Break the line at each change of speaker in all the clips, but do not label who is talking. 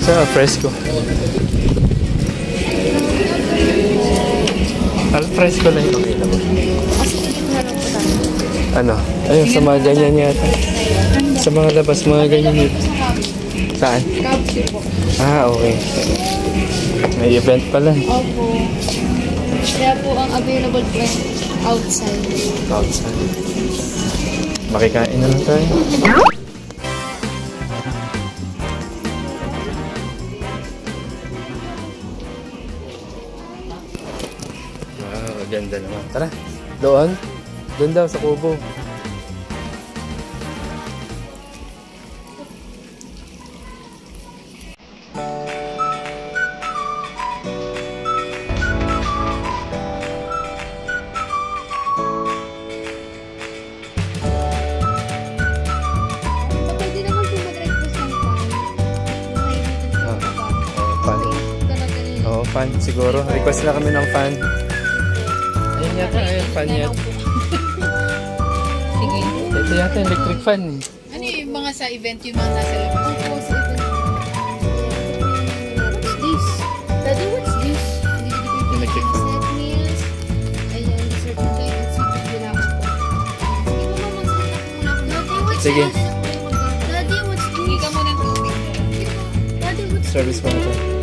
Sa fresco. Al-fresco na yung available. Ano? Ayun, sa mga ganyan yata. Sa mga labas, mga ganyan yun. Saan? Ah, okay. May event pala.
Opo. Kaya po ang available po outside.
Outside. Makikain na lang tayo. Wow, ganda naman. Tara, doon. Doon daw sa kubo. Fan siguro. Request na kami ng fan. Ayun yata, ayun fan yata.
Sige.
Ito yata electric fan.
Ano yung mga sa event yung mga nasa labas? What's this? Daddy, what's this?
Electric fan.
Snack meals. Ayan, dessert na tayo. At sipag nila ako po.
Sige.
Daddy, what's this? Hindi ka muna tubig. Daddy, what's this?
Service pa na ito.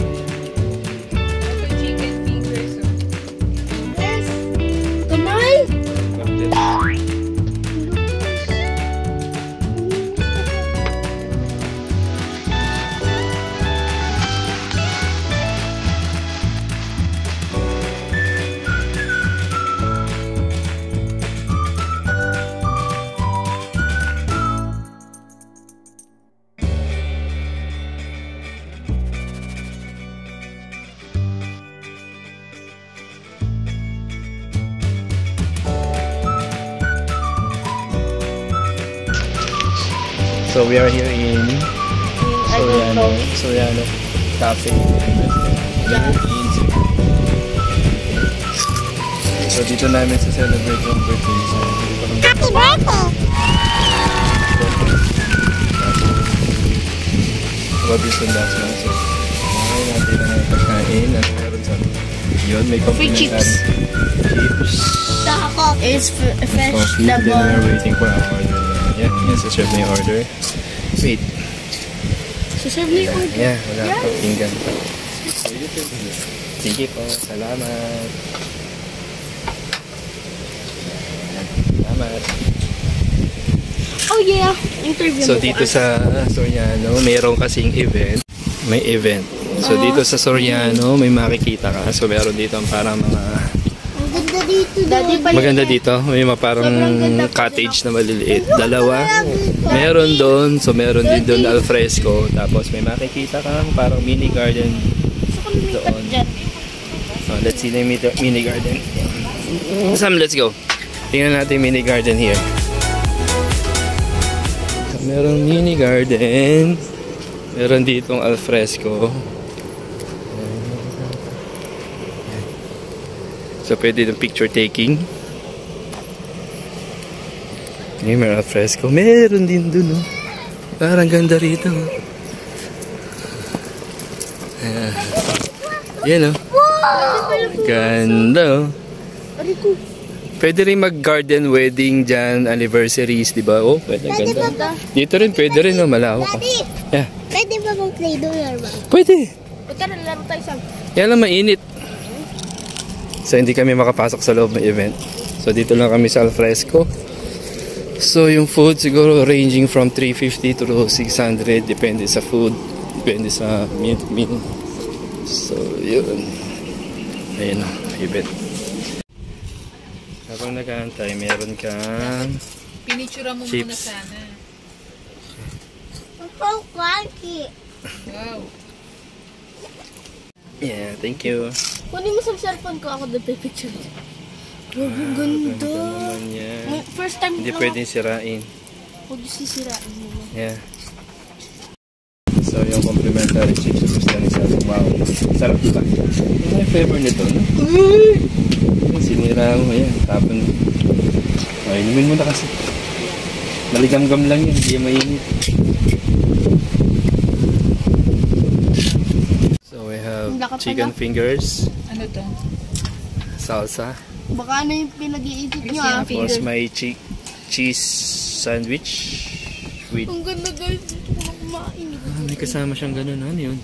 So we are here in Soriano Cafe. So dito namin sa celebrate yung birthday. So happy birthday! Robinson last month. So okay natin na may pagkain at meron sa yun, may complimentary chips.
The coffee is fresh.
Coffee. Then we're waiting for our order. Yeah, yes, serve na yung order. Wait.
Serve na yung order?
Yeah, wala pa. Pinggan pa. Sige po, salamat. Salamat.
Oh yeah, interview.
So dito sa Soriano, mayroon kasing event. May event. So dito sa Soriano, may makikita ka. So meron dito parang mga... Maganda dito. May mga parang cottage na maliliit. Dalawa. Meron doon. So meron din doon alfresco. Tapos may makikita kang parang mini garden doon. So let's see the mini garden. Sam, let's go. Tingnan natin mini garden here. So, meron mini garden. Meron ditong alfresco. So, pwede itong picture taking. Ngayon, may alfresco. Meron din dun, oh. Parang ganda rito, oh. Yan, oh. Ganda, oh. Pwede rin mag-garden wedding dyan, anniversaries, di ba? Oh, pwede, ganda. Dito rin, pwede rin, oh. Malawak, oh. Yeah.
Pwede ba mag-play doon, ba?
Pwede.
Pwede na laro tayo sa...
Yan lang, mainit. So, hindi kami makapasok sa loob ng event. So, dito lang kami sa alfresco. So, yung food siguro ranging from 350 to 600. Depende sa food. Depende sa meal. So, yun. Ayun o, event. Habang nag-aantay, meron kang
Pinitsura mo
chips.
Muna sana. Wow.
Yeah, thank you.
Kunin mo sa cellphone ko, ako doon picture. Wow, ganda.
Naman yan.
First time
Hindi pwedeng sirain.
Huwag sisirain mo.
Yeah. So, yung complimentary chips gusto ni Sarah. Wow. Sarap diba? Ano yung flavor nito, no? Sinira mo, yan. Tapon. Ay, inumin mo na kasi. Maligam-gam lang yan. Hindi mainit.
ka pala.
chicken fingers,
Ano to?
salsa.
Baka ano yung pinag-iisip niyo ah.
Tapos may cheese sandwich with
Ang ganda guys. Gusto ko na kumain.
may kasama siyang ganun. Ano yun?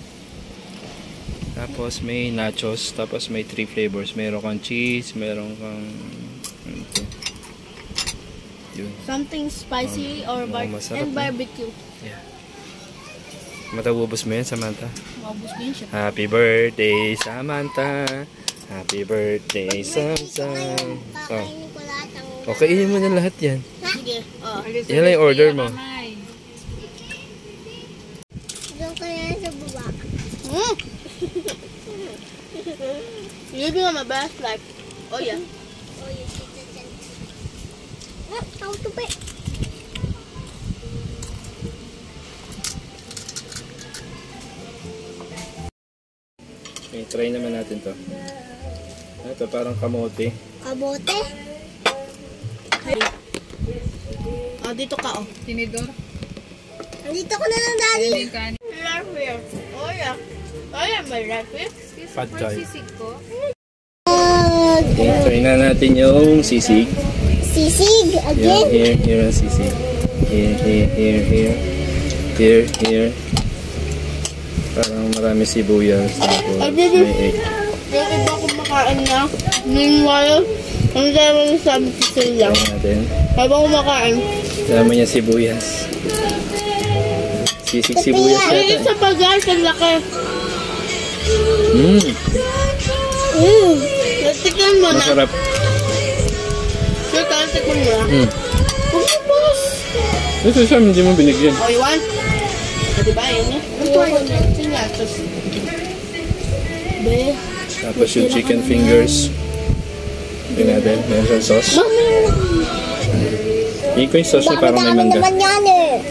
Tapos may nachos. Tapos may 3 flavors. Meron kang cheese. Meron kang ano to? Yun.
Something spicy or
masarap
and
na.
barbecue.
Yeah. Matawubos mo yan, Samantha?
Maubos din siya.
Happy birthday, Samantha. Happy birthday, Samsam. Oh. Okay, kainin mo na lahat yan.
Sige. Oh.
Yan lang yung order mo.
Doon ka na sa baba. Living on my best life. Oh yeah. Oh yeah. How to pay?
Okay, try naman natin to. Ito parang kamote.
Kabote? Oh, dito ka oh.
Tinidor.
Nandito ko na lang, Daddy.
Ayun yung kanin.
Life here. Oh yeah. Oh yeah, my life here.
Pad thai.
Sisig ko.
Okay, try na natin yung sisig.
Sisig again.
Here ang sisig. Here. Parang marami sibuyas. Tapos may egg.
Yung iba kumakain na. Meanwhile, ang dami ng sabi ko sila.
Try natin.
Habang kumakain.
Dami niya sibuyas. Sisig sibuyas
Ay,
yata.
isa pa guys, ang laki. Tikman mo na.
Masarap.
Sure ka, tikman mo na. Boss.
Ito siya, hindi mo binigyan.
Oh, you want? Diba, yun eh. Ito ay sinatos. Be.
Tapos yung chicken fingers. Tingnan natin. Meron siyang sauce. Hindi ko yung sauce niya parang may mangga.
yan eh.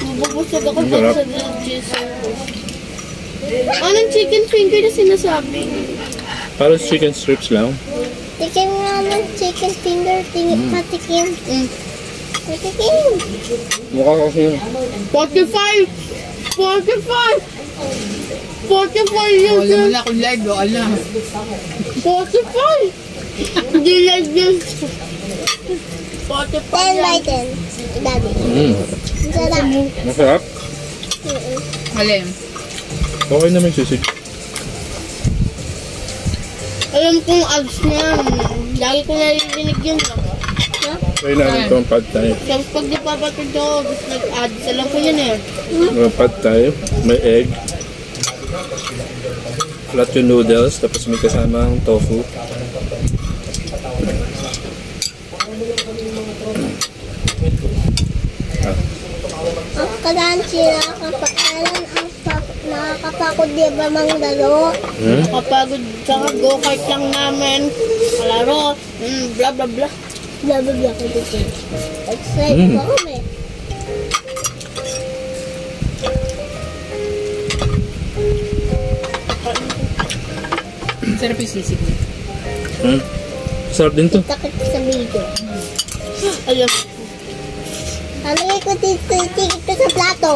Mabubusog ako
Ang
dyan
sarap.
sa cheese. Anong chicken finger na sinasabi?
Parang chicken strips lang.
Tikim nga ng chicken finger, patikim. Patikim.
Mukha kasi yun.
45! 45! 45 yun,
Wala
sir!
mo na akong live, wala.
45! Hindi like this. 45
10 by
yan.
10. Daddy. Sarap.
Masarap.
Malim.
Okay naman yung sisig.
Alam kong abs na yan. Lagi ko narinig yun.
Try natin itong pad thai.
Tapos pag di papatid ako, nag-add. Alam ko yun eh.
Pad thai. May egg. Flat yung noodles. Tapos may kasamang tofu.
Ang crunchy nakakapagod di ba mang laro?
Kapagod sa go-kart lang namin. Kalaro. Blah blah blah.
Blah blah blah ko dito. Excited pa kami.
Sarap yung sisig niya.
Sarap din to.
Takit sa video.
Alam.
Halagay ko dito sa plato.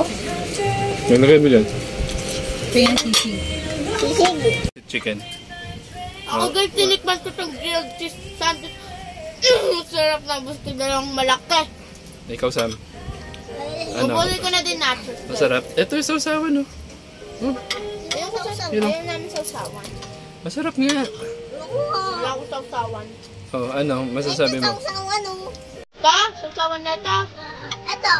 Nalagay mo dyan.
Ito yung sisig.
Sisig.
Chicken.
Ako guys, tinikman ko itong grilled cheese sandwich. Sarap na. Gusto na lang malaki.
Ikaw, Sam. Ano?
Bubuli ko na din nachos.
Masarap. Ito yung sausawan, no?
Ayun ko sa
Yun.
Ayun namin sa usawan.
Masarap nga.
Wala ko sausawan.
Oh, ano? Masasabi mo?
Sa usawan oh.
Ta? Sausawan na ta?
Ito.